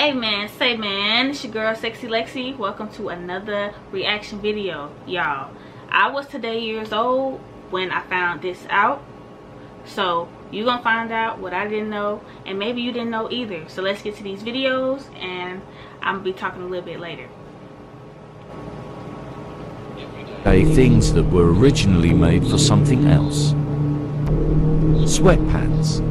Hey man, say man, it's your girl Sexy Lexi. Welcome to another reaction video, y'all. I was today years old when I found this out, so you're gonna find out what I didn't know, and maybe you didn't know either. So let's get to these videos, and I'm gonna be talking a little bit later. Things that were originally made for something else. Sweatpants.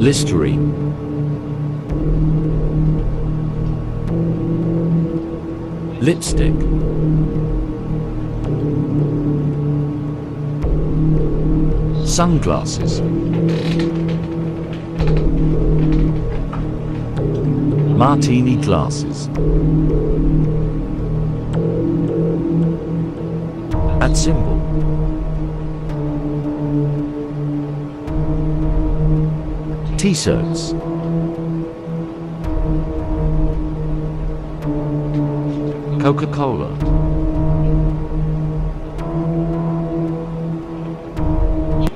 Listerine. Lipstick. Sunglasses. Martini glasses. That symbol. T-shirts. Coca-Cola.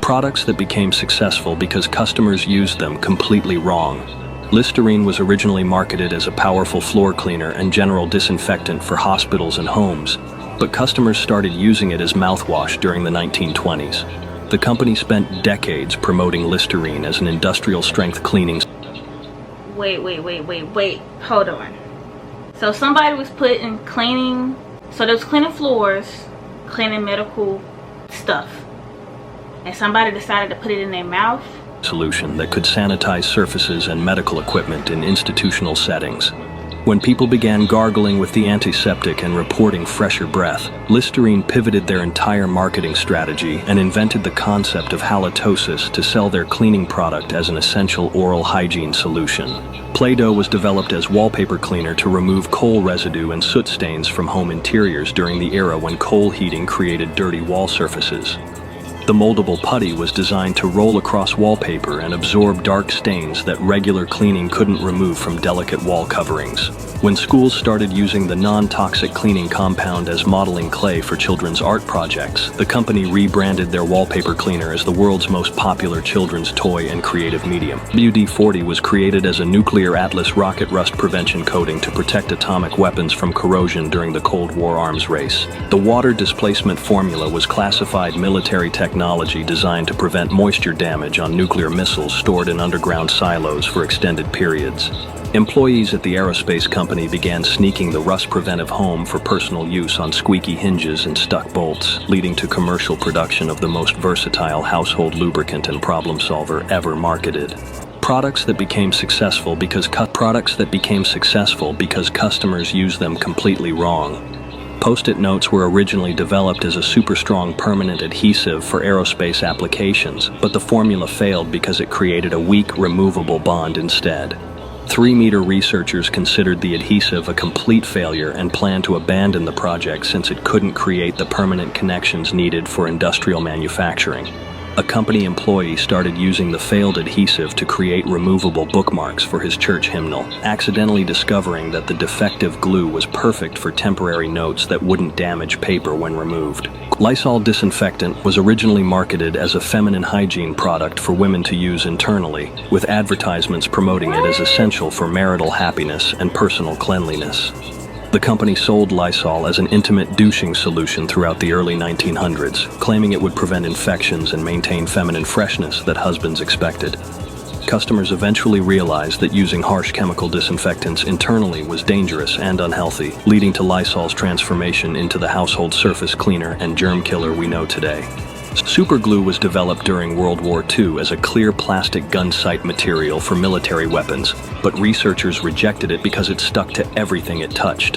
Products that became successful because customers used them completely wrong. Listerine was originally marketed as a powerful floor cleaner and general disinfectant for hospitals and homes, but customers started using it as mouthwash during the 1920s. The company spent decades promoting Listerine as an industrial-strength cleaning. Wait, hold on. So somebody was putting cleaning, so they was cleaning floors, cleaning medical stuff, and somebody decided to put it in their mouth? Solution that could sanitize surfaces and medical equipment in institutional settings. When people began gargling with the antiseptic and reporting fresher breath, Listerine pivoted their entire marketing strategy and invented the concept of halitosis to sell their cleaning product as an essential oral hygiene solution. Play-Doh was developed as wallpaper cleaner to remove coal residue and soot stains from home interiors during the era when coal heating created dirty wall surfaces. The moldable putty was designed to roll across wallpaper and absorb dark stains that regular cleaning couldn't remove from delicate wall coverings. When schools started using the non-toxic cleaning compound as modeling clay for children's art projects, the company rebranded their wallpaper cleaner as the world's most popular children's toy and creative medium. WD-40 was created as a nuclear atlas rocket rust prevention coating to protect atomic weapons from corrosion during the Cold War arms race. The water displacement formula was classified military technology designed to prevent moisture damage on nuclear missiles stored in underground silos for extended periods. Employees at the aerospace company began sneaking the rust-preventive home for personal use on squeaky hinges and stuck bolts, leading to commercial production of the most versatile household lubricant and problem solver ever marketed. Products that became successful because customers used them completely wrong. Post-it notes were originally developed as a super strong permanent adhesive for aerospace applications, but the formula failed because it created a weak, removable bond instead. 3-meter researchers considered the adhesive a complete failure and planned to abandon the project since it couldn't create the permanent connections needed for industrial manufacturing. A company employee started using the failed adhesive to create removable bookmarks for his church hymnal, accidentally discovering that the defective glue was perfect for temporary notes that wouldn't damage paper when removed. Lysol disinfectant was originally marketed as a feminine hygiene product for women to use internally, with advertisements promoting it as essential for marital happiness and personal cleanliness. The company sold Lysol as an intimate douching solution throughout the early 1900s, claiming it would prevent infections and maintain feminine freshness that husbands expected. Customers eventually realized that using harsh chemical disinfectants internally was dangerous and unhealthy, leading to Lysol's transformation into the household surface cleaner and germ killer we know today. Superglue was developed during World War II as a clear plastic gun sight material for military weapons, but researchers rejected it because it stuck to everything it touched.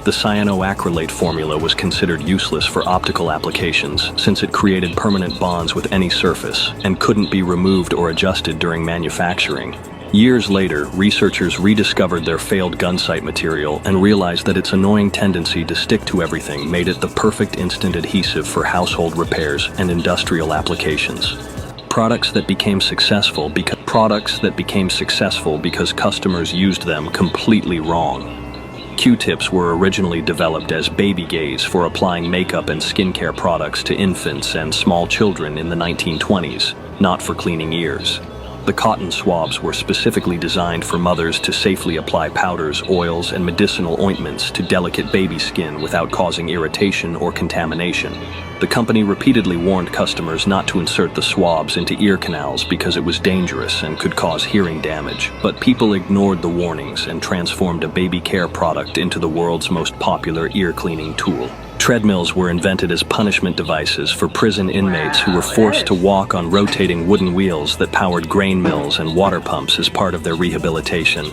The cyanoacrylate formula was considered useless for optical applications since it created permanent bonds with any surface and couldn't be removed or adjusted during manufacturing. Years later, researchers rediscovered their failed gun sight material and realized that its annoying tendency to stick to everything made it the perfect instant adhesive for household repairs and industrial applications. Products that became successful because customers used them completely wrong. Q-tips were originally developed as baby gaze for applying makeup and skincare products to infants and small children in the 1920s. not for cleaning ears. The cotton swabs were specifically designed for mothers to safely apply powders, oils, and medicinal ointments to delicate baby skin without causing irritation or contamination. The company repeatedly warned customers not to insert the swabs into ear canals because it was dangerous and could cause hearing damage, but people ignored the warnings and transformed a baby care product into the world's most popular ear cleaning tool. Treadmills were invented as punishment devices for prison inmates who were forced to walk on rotating wooden wheels that powered grain mills and water pumps as part of their rehabilitation.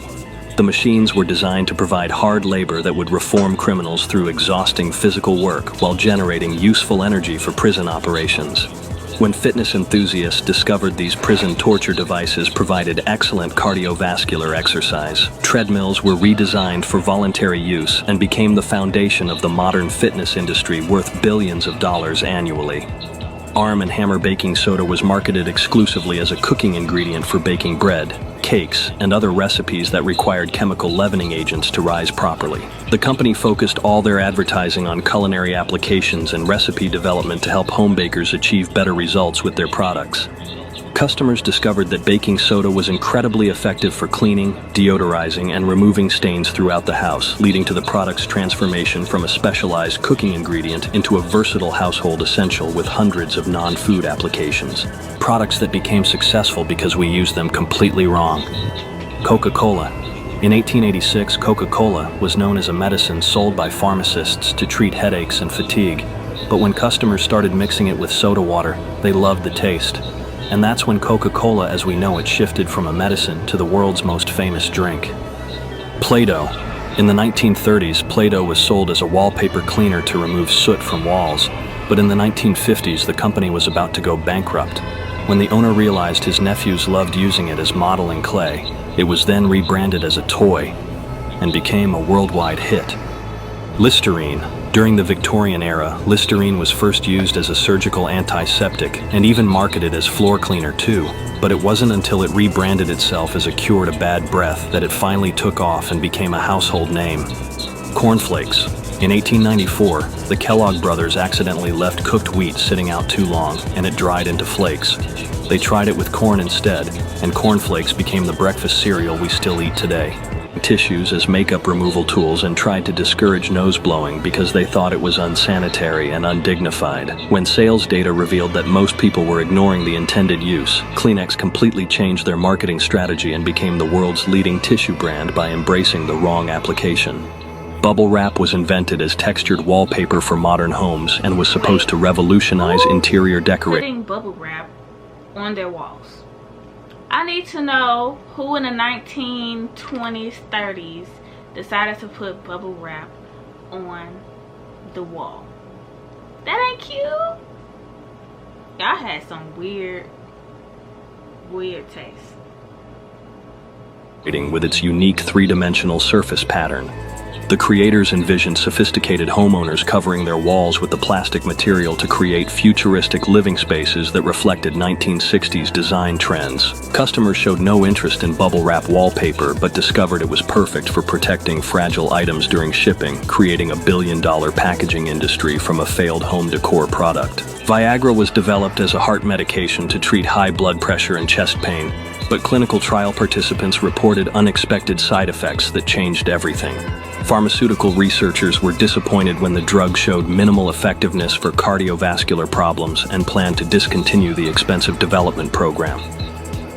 The machines were designed to provide hard labor that would reform criminals through exhausting physical work while generating useful energy for prison operations. When fitness enthusiasts discovered these prison torture devices provided excellent cardiovascular exercise, treadmills were redesigned for voluntary use and became the foundation of the modern fitness industry worth billions of dollars annually. Arm & Hammer baking soda was marketed exclusively as a cooking ingredient for baking bread, cakes, and other recipes that required chemical leavening agents to rise properly. The company focused all their advertising on culinary applications and recipe development to help home bakers achieve better results with their products. Customers discovered that baking soda was incredibly effective for cleaning, deodorizing, and removing stains throughout the house, leading to the product's transformation from a specialized cooking ingredient into a versatile household essential with hundreds of non-food applications. Products that became successful because we used them completely wrong. Coca-Cola. In 1886, Coca-Cola was known as a medicine sold by pharmacists to treat headaches and fatigue. But when customers started mixing it with soda water, they loved the taste. And that's when Coca-Cola as we know it shifted from a medicine to the world's most famous drink. Play-Doh. In the 1930s, Play-Doh was sold as a wallpaper cleaner to remove soot from walls. But in the 1950s, the company was about to go bankrupt. When the owner realized his nephews loved using it as modeling clay, it was then rebranded as a toy and became a worldwide hit. Listerine. During the Victorian era, Listerine was first used as a surgical antiseptic and even marketed as floor cleaner too, but it wasn't until it rebranded itself as a cure to bad breath that it finally took off and became a household name. Cornflakes. In 1894, the Kellogg brothers accidentally left cooked wheat sitting out too long and it dried into flakes. They tried it with corn instead, and cornflakes became the breakfast cereal we still eat today. Tissues as makeup removal tools and tried to discourage nose blowing because they thought it was unsanitary and undignified. When sales data revealed that most people were ignoring the intended use, Kleenex completely changed their marketing strategy and became the world's leading tissue brand by embracing the wrong application. Bubble wrap was invented as textured wallpaper for modern homes and was supposed to revolutionize interior decorating. Putting bubble wrap on their walls. I need to know who in the 1920s, 30s decided to put bubble wrap on the wall. That ain't cute. Y'all had some weird taste. With its unique three-dimensional surface pattern. The creators envisioned sophisticated homeowners covering their walls with the plastic material to create futuristic living spaces that reflected 1960s design trends. Customers showed no interest in bubble wrap wallpaper but discovered it was perfect for protecting fragile items during shipping, creating a billion-dollar packaging industry from a failed home decor product. Viagra was developed as a heart medication to treat high blood pressure and chest pain, but clinical trial participants reported unexpected side effects that changed everything. Pharmaceutical researchers were disappointed when the drug showed minimal effectiveness for cardiovascular problems and planned to discontinue the expensive development program.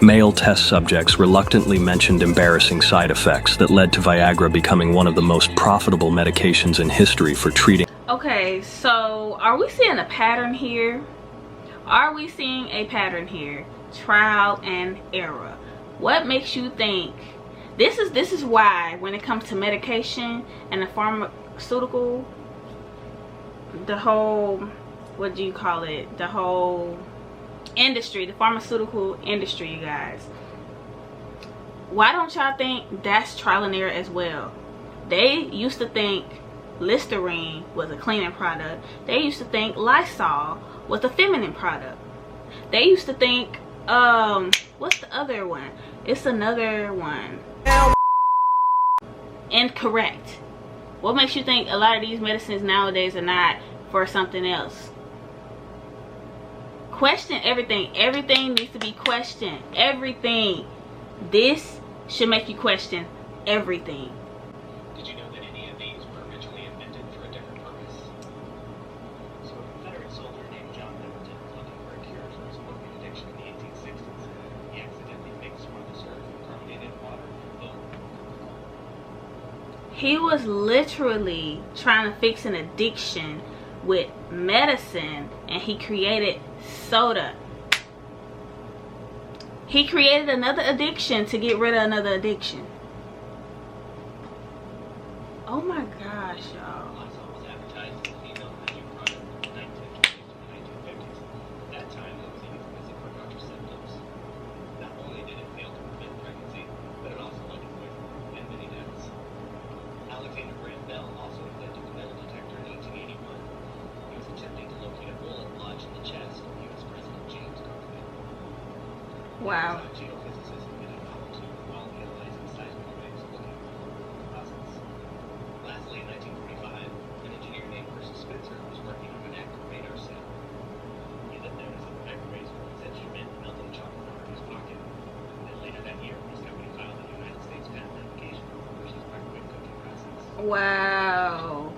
Male test subjects reluctantly mentioned embarrassing side effects that led to Viagra becoming one of the most profitable medications in history for treating. Okay, so are we seeing a pattern here? Are we seeing a pattern here? Trial and error. What makes you think? This is why when it comes to medication and the pharmaceutical, the whole, what do you call it? The whole industry, the pharmaceutical industry, you guys. Why don't y'all think that's trial and error as well? They used to think Listerine was a cleaning product. They used to think Lysol was a feminine product. They used to think, what's the other one? It's another one. Incorrect. What makes you think a lot of these medicines nowadays are not for something else? Question everything. Everything needs to be questioned. Everything. This should make you question everything. Did you know that any of these were originally invented for a different purpose? So a Confederate soldier named John Pemberton was looking for a cure for his opiate addiction in the 1860s. He accidentally mixed one of the syrup with carbonated water and boom. He was literally trying to fix an addiction with medicine, and he created soda. He created another addiction to get rid of another addiction. Oh my gosh, y'all. Lysol was advertised as a female hygiene product from the 1950s to the 1950s. At that time, it was a euphemism for contraceptives. Not only did it fail to prevent pregnancy, but it also led to poisoning and many deaths. Alexander Graham Bell also invented the metal detector in 1881. He was attempting to locate a bullet lodged in the chest of U.S. President James Garfield. Wow. Geophysicists invented a hollow tube while analyzing seismic waves looking for deposits. Lastly, in 1945, an engineer named Percy Spencer was working on an active radar set. He then noticed that the microwaves from his instrument melted chocolate over his pocket. And then later that year, his company filed the United States patent application for Percy's microwave cooking process. Wow.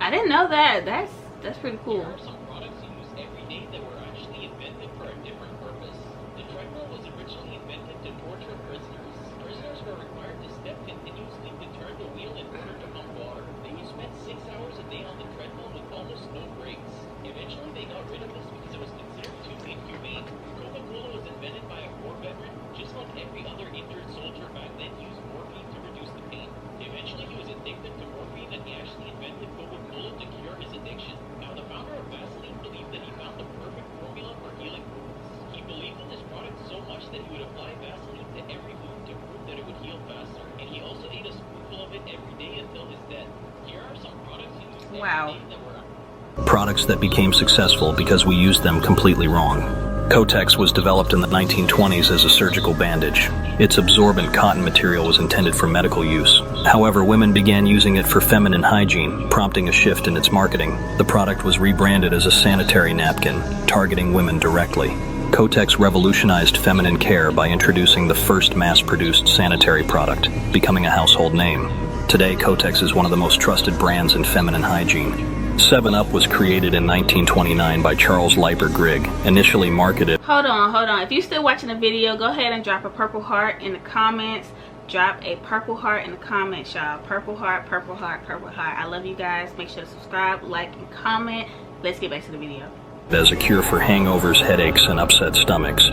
I didn't know that. That's pretty cool. There are some products you use every day that were actually invented for a different purpose. The treadmill was originally invented to torture prisoners. Prisoners were required to step continuously to turn the wheel in order to pump water. They would spend 6 hours a day on the treadmill with almost no breaks. Eventually, they got rid of this because it was considered too inhumane. Coca-Cola was invented by a war veteran, just like every other injured soldier back then used morphine to reduce the pain. Eventually, he was addicted to morphine, and he actually invented Coca-Cola to cure his addiction. Now, the founder of Vaseline believed that he found the perfect formula for healing wounds. He believed in this product so much that he would apply Vaseline to every wound to prove that it would heal faster. And he also ate a spoonful of it every day until his death. Here are some products he used every day that were Products that became successful because we used them completely wrong. Kotex was developed in the 1920s as a surgical bandage. Its absorbent cotton material was intended for medical use. However, women began using it for feminine hygiene, prompting a shift in its marketing. The product was rebranded as a sanitary napkin, targeting women directly. Kotex revolutionized feminine care by introducing the first mass-produced sanitary product, becoming a household name. Today, Kotex is one of the most trusted brands in feminine hygiene. 7-Up was created in 1929 by Charles Leiper Grigg, initially marketed. Hold on. If you're still watching the video, go ahead and drop a purple heart in the comments. Drop a purple heart in the comments, y'all. Purple heart, purple heart, purple heart. I love you guys. Make sure to subscribe, like, and comment. Let's get back to the video. As a cure for hangovers, headaches, and upset stomachs.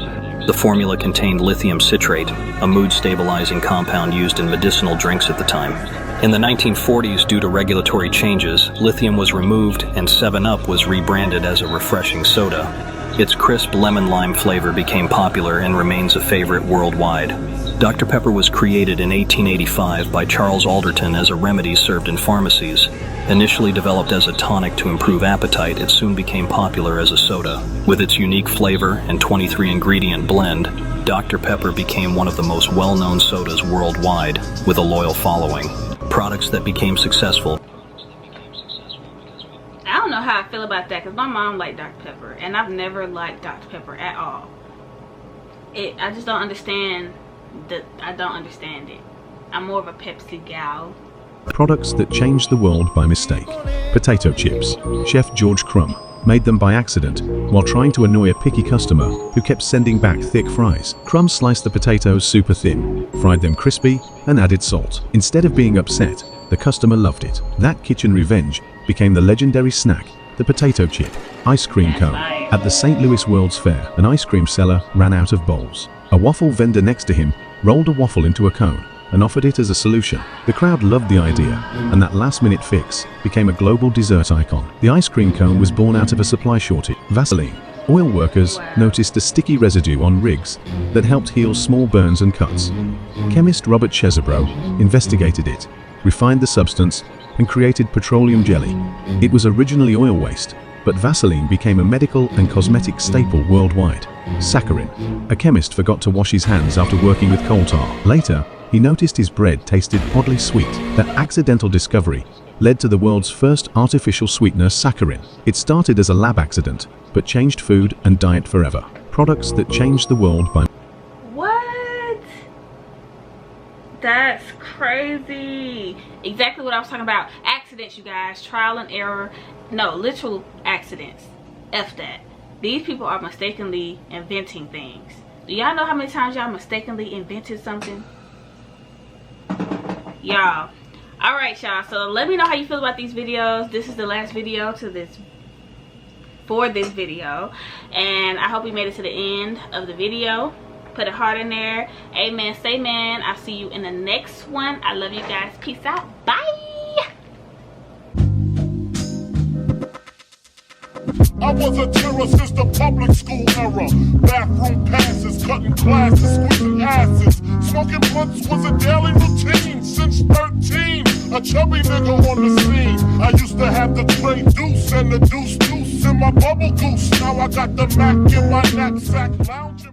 The formula contained lithium citrate, a mood-stabilizing compound used in medicinal drinks at the time. In the 1940s, due to regulatory changes, lithium was removed and 7-Up was rebranded as a refreshing soda. Its crisp lemon-lime flavor became popular and remains a favorite worldwide. Dr. Pepper was created in 1885 by Charles Alderton as a remedy served in pharmacies. Initially developed as a tonic to improve appetite, it soon became popular as a soda. With its unique flavor and 23-ingredient blend, Dr. Pepper became one of the most well-known sodas worldwide, with a loyal following. Products that became successful. I don't know how I feel about that because my mom liked Dr. Pepper and I've never liked Dr. Pepper at all. I just don't understand I don't understand it. I'm more of a Pepsi gal. Products that changed the world by mistake. Potato chips. Chef George Crumb made them by accident while trying to annoy a picky customer who kept sending back thick fries. Crumb sliced the potatoes super thin, fried them crispy, and added salt. Instead of being upset, the customer loved it. That kitchen revenge became the legendary snack, the potato chip ice cream cone. At the St. Louis World's Fair, an ice cream seller ran out of bowls. A waffle vendor next to him rolled a waffle into a cone and offered it as a solution. The crowd loved the idea, and that last-minute fix became a global dessert icon. The ice cream cone was born out of a supply shortage. Vaseline. Oil workers noticed a sticky residue on rigs that helped heal small burns and cuts. Chemist Robert Chesebro investigated it, refined the substance, and created petroleum jelly. It was originally oil waste, but Vaseline became a medical and cosmetic staple worldwide. Saccharin. A chemist forgot to wash his hands after working with coal tar. Later, he noticed his bread tasted oddly sweet. That accidental discovery led to the world's first artificial sweetener, saccharin. It started as a lab accident, but changed food and diet forever. Products that changed the world by... What? That's crazy. Exactly what I was talking about. Accidents, you guys. Trial and error. No, literal accidents. F that. These people are mistakenly inventing things. Do y'all know how many times y'all mistakenly invented something? Y'all. Alright, y'all. So let me know how you feel about these videos. This is the last video for this video. And I hope you made it to the end of the video. Put a heart in there. Amen. Say man. I'll see you in the next one. I love you guys. Peace out. Bye. I was a terror since the public school era. Bathroom passes, cutting classes, squeezing asses. Smoking blunts was a daily routine since 13. A chubby nigga on the scene. I used to have the tray deuce and the deuce in my bubble goose. Now I got the Mac in my knapsack lounge.